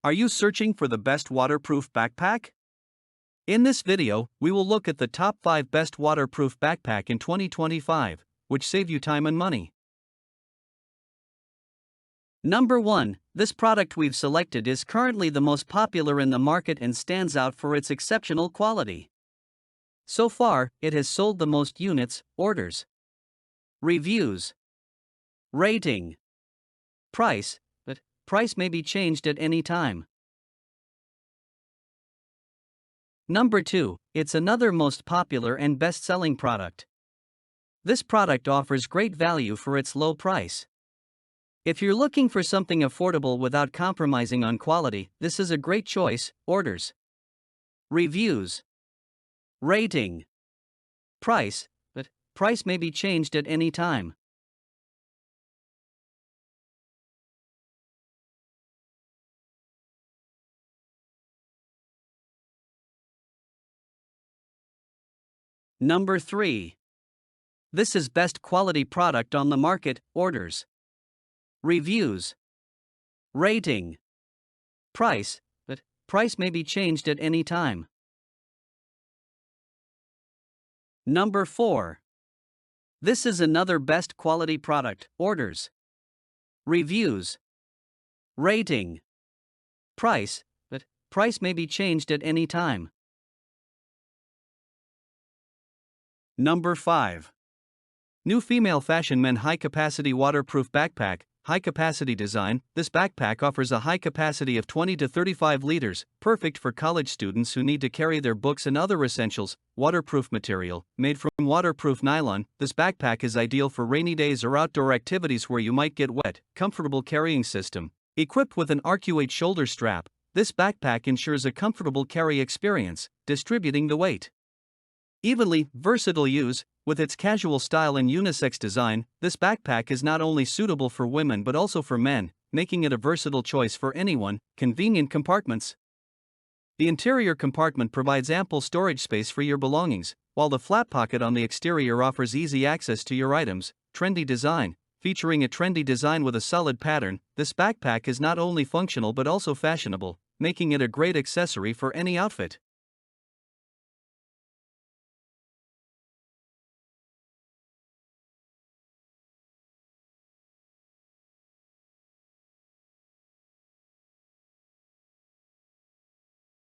Are you searching for the best waterproof backpack? In this video, we will look at the top 5 best waterproof backpack in 2025, which save you time and money. Number 1. This product we've selected is currently the most popular in the market and stands out for its exceptional quality. So far, it has sold the most units, orders. Reviews. Rating. Price, but price may be changed at any time. Number 2. It's another most popular and best-selling product. This product offers great value for its low price. If you're looking for something affordable without compromising on quality, this is a great choice. Orders. Reviews. Rating. Price, but price may be changed at any time. Number 3. This is best quality product on the market. Orders. Reviews. Rating. Price, but price may be changed at any time. Number 4. This is another best quality product. Orders. Reviews. Rating. Price, but price may be changed at any time. Number 5. New female fashion men high capacity waterproof backpack. High capacity design. This backpack offers a high capacity of 20 to 35 liters, perfect for college students who need to carry their books and other essentials. Waterproof material. Made from waterproof nylon, this backpack is ideal for rainy days or outdoor activities where you might get wet. Comfortable carrying system. Equipped with an arcuate shoulder strap, this backpack ensures a comfortable carry experience, distributing the weight evenly. Versatile use. With its casual style and unisex design, this backpack is not only suitable for women but also for men, making it a versatile choice for anyone. Convenient compartments. The interior compartment provides ample storage space for your belongings, while the flap pocket on the exterior offers easy access to your items. Trendy design. Featuring a trendy design with a solid pattern, this backpack is not only functional but also fashionable, making it a great accessory for any outfit.